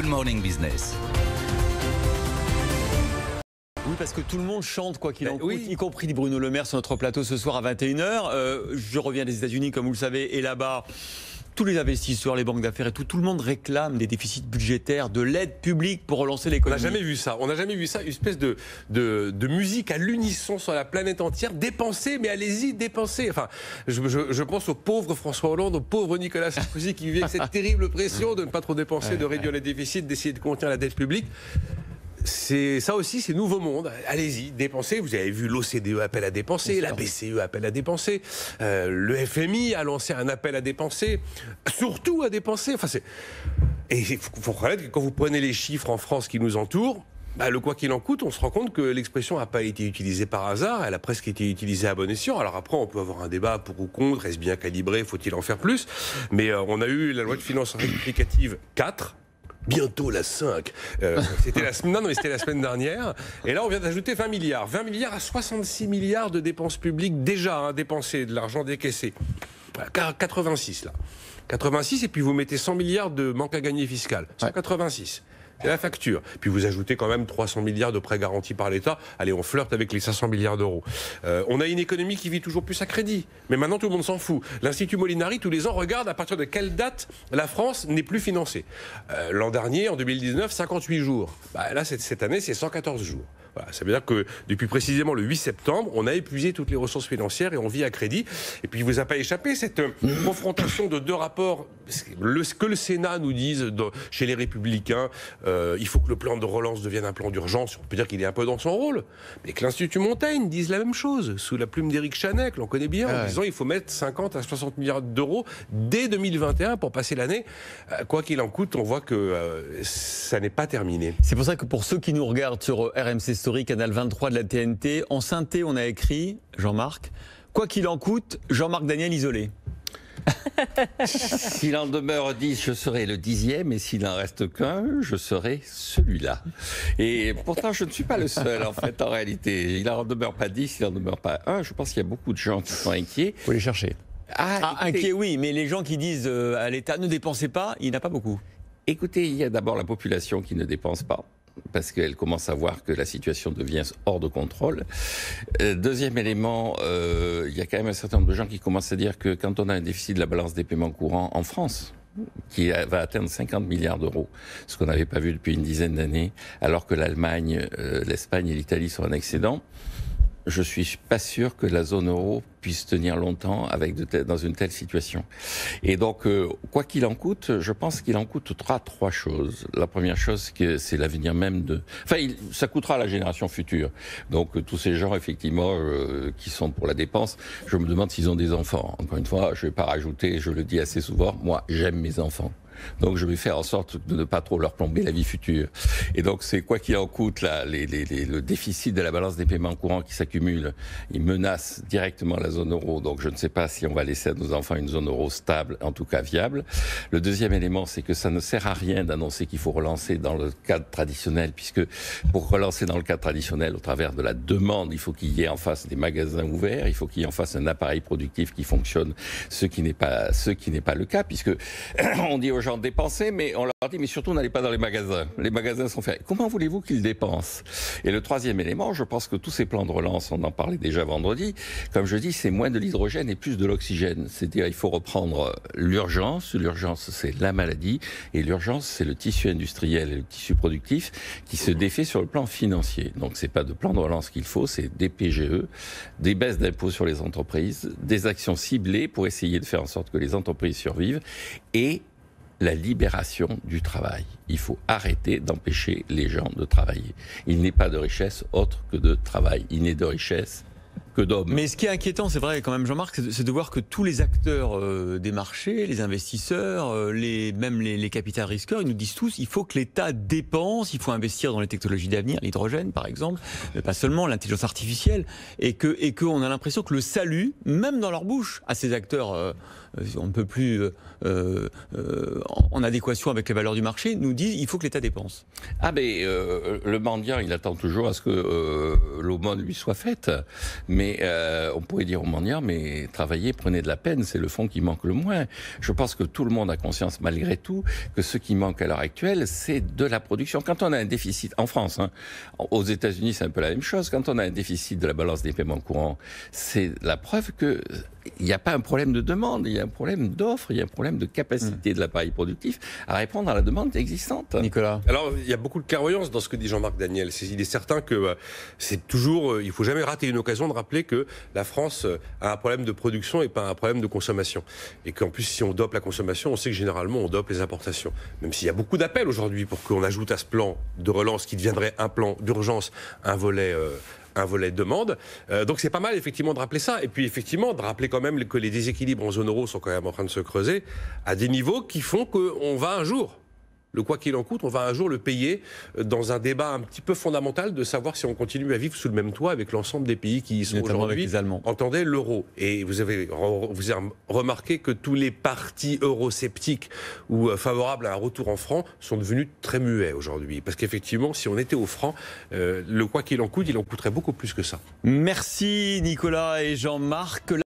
Good Morning Business. Oui, parce que tout le monde chante quoi qu'il en coûte, oui. y compris Bruno Le Maire sur notre plateau ce soir à 21h. Je reviens des États-Unis, comme vous le savez, et là-bas, tous les investisseurs, les banques d'affaires et tout le monde réclame des déficits budgétaires, de l'aide publique pour relancer l'économie. On n'a jamais vu ça. On n'a jamais vu ça. Une espèce de musique à l'unisson sur la planète entière. Dépensez, mais allez-y, dépensez. Enfin, je pense au pauvre François Hollande, au pauvre Nicolas Sarkozy qui vivait avec cette terrible pression de ne pas trop dépenser, de réduire les déficits, d'essayer de contenir la dette publique. Ça aussi, c'est nouveau monde. Allez-y, dépensez. Vous avez vu l'OCDE appelle à dépenser, la BCE appelle à dépenser, le FMI a lancé un appel à dépenser, surtout à dépenser. Enfin, et il faut reconnaître que quand vous prenez les chiffres en France qui nous entourent, le quoi qu'il en coûte, on se rend compte que l'expression n'a pas été utilisée par hasard, elle a presque été utilisée à bon escient. Alors après, on peut avoir un débat pour ou contre, est-ce bien calibré, faut-il en faire plus? Mais on a eu la loi de finances rectificative 4. Bientôt la 5. C'était la semaine dernière. Et là, on vient d'ajouter 20 milliards. 20 milliards à 66 milliards de dépenses publiques déjà dépensées, de l'argent décaissé. 86 là. 86 et puis vous mettez 100 milliards de manque à gagner fiscal. 186. C'est la facture. Puis vous ajoutez quand même 300 milliards de prêts garantis par l'État. Allez, on flirte avec les 500 milliards d'euros. On a une économie qui vit toujours plus à crédit. Mais maintenant, tout le monde s'en fout. L'Institut Molinari, tous les ans, regarde à partir de quelle date la France n'est plus financée. L'an dernier, en 2019, 58 jours. Là, cette année, c'est 114 jours. Voilà, ça veut dire que depuis précisément le 8 septembre, on a épuisé toutes les ressources financières et on vit à crédit. Et puis il ne vous a pas échappé cette confrontation de deux rapports. Ce que le Sénat nous dise chez les Républicains, il faut que le plan de relance devienne un plan d'urgence. On peut dire qu'il est un peu dans son rôle. Mais que l'Institut Montaigne dise la même chose, sous la plume d'Éric Chanet, que l'on connaît bien, en disant qu'il faut mettre 50 à 60 milliards d'euros dès 2021 pour passer l'année. Quoi qu'il en coûte, on voit que ça n'est pas terminé. C'est pour ça que pour ceux qui nous regardent sur RMC Story, canal 23 de la TNT, en synthé, on a écrit, Jean-Marc, quoi qu'il en coûte, Jean-Marc Daniel isolé. S'il en demeure 10, je serai le 10e, et s'il en reste qu'un, je serai celui-là. Et pourtant, je ne suis pas le seul, en fait, en réalité. Il n'en demeure pas 10, il n'en demeure pas un. Je pense qu'il y a beaucoup de gens qui sont inquiets. Il faut les chercher. Inquiets, oui, mais les gens qui disent à l'État ne dépensez pas, il n'y en a pas beaucoup. Écoutez, il y a d'abord la population qui ne dépense pas, parce qu'elle commence à voir que la situation devient hors de contrôle. Deuxième élément, il y a quand même un certain nombre de gens qui commencent à dire que quand on a un déficit de la balance des paiements courants en France, qui va atteindre 50 milliards d'euros, ce qu'on n'avait pas vu depuis une dizaine d'années, alors que l'Allemagne, l'Espagne et l'Italie sont en excédent, je ne suis pas sûr que la zone euro puisse tenir longtemps dans une telle situation. Et donc, quoi qu'il en coûte, je pense qu'il en coûtera trois choses. La première chose, c'est l'avenir même de... Enfin, ça coûtera à la génération future. Donc, tous ces gens, effectivement, qui sont pour la dépense, je me demande s'ils ont des enfants. Encore une fois, je ne vais pas rajouter, je le dis assez souvent, moi, j'aime mes enfants. Donc je vais faire en sorte de ne pas trop leur plomber la vie future. Et donc c'est quoi qu'il en coûte, là, le déficit de la balance des paiements courants qui s'accumule, il menace directement la zone euro. Donc je ne sais pas si on va laisser à nos enfants une zone euro stable, en tout cas viable. Le deuxième élément, c'est que ça ne sert à rien d'annoncer qu'il faut relancer dans le cadre traditionnel, puisque pour relancer dans le cadre traditionnel, au travers de la demande, il faut qu'il y ait en face des magasins ouverts, il faut qu'il y ait en face un appareil productif qui fonctionne, ce qui n'est pas le cas, puisque on dit aux gens de dépenser, mais on leur dit, mais surtout n'allez pas dans les magasins. Les magasins sont fermés. Comment voulez-vous qu'ils dépensent? Et le troisième élément, je pense que tous ces plans de relance, on en parlait déjà vendredi, comme je dis, c'est moins de l'hydrogène et plus de l'oxygène. C'est-à-dire, il faut reprendre l'urgence. L'urgence, c'est la maladie. Et l'urgence, c'est le tissu industriel et le tissu productif qui se défait sur le plan financier. Donc, c'est pas de plan de relance qu'il faut, c'est des PGE, des baisses d'impôts sur les entreprises, des actions ciblées pour essayer de faire en sorte que les entreprises survivent et la libération du travail. Il faut arrêter d'empêcher les gens de travailler. Il n'est pas de richesse autre que de travail. Il n'est de richesse que d'hommes. Mais ce qui est inquiétant, c'est vrai quand même, Jean-Marc, c'est de voir que tous les acteurs des marchés, les investisseurs, même les capital risqueurs, ils nous disent tous, il faut que l'État dépense, il faut investir dans les technologies d'avenir, l'hydrogène par exemple, mais pas seulement, l'intelligence artificielle, et qu'on a l'impression que le salut, même dans leur bouche, à ces acteurs, on ne peut plus en adéquation avec les valeurs du marché, nous disent il faut que l'État dépense. Ah mais le mendiant, il attend toujours à ce que l'aumône lui soit faite. Mais Mais on pourrait dire aux mendiants, mais travaillez, prenez de la peine, c'est le fonds qui manque le moins. Je pense que tout le monde a conscience, malgré tout, que ce qui manque à l'heure actuelle, c'est de la production. Quand on a un déficit, en France, hein, aux États-Unis, c'est un peu la même chose. Quand on a un déficit de la balance des paiements courants, c'est la preuve que il n'y a pas un problème de demande, il y a un problème d'offre, il y a un problème de capacité de l'appareil productif à répondre à la demande existante. Nicolas. Alors, il y a beaucoup de clairvoyance dans ce que dit Jean-Marc Daniel. Il est certain que c'est toujours, il faut jamais rater une occasion de rappeler que la France a un problème de production et pas un problème de consommation. Et qu'en plus, si on dope la consommation, on sait que généralement, on dope les importations. Même s'il y a beaucoup d'appels aujourd'hui pour qu'on ajoute à ce plan de relance qui deviendrait un plan d'urgence, un volet demande. Donc c'est pas mal effectivement de rappeler ça. Et puis effectivement de rappeler quand même que les déséquilibres en zone euro sont quand même en train de se creuser à des niveaux qui font qu'on va un jour, le quoi qu'il en coûte, on va un jour le payer dans un débat un petit peu fondamental de savoir si on continue à vivre sous le même toit avec l'ensemble des pays qui y sont aujourd'hui. Entendez l'euro. Et vous avez remarqué que tous les partis eurosceptiques ou favorables à un retour en franc sont devenus très muets aujourd'hui. Parce qu'effectivement, si on était au franc, le quoi qu'il en coûte, il en coûterait beaucoup plus que ça. Merci Nicolas et Jean-Marc.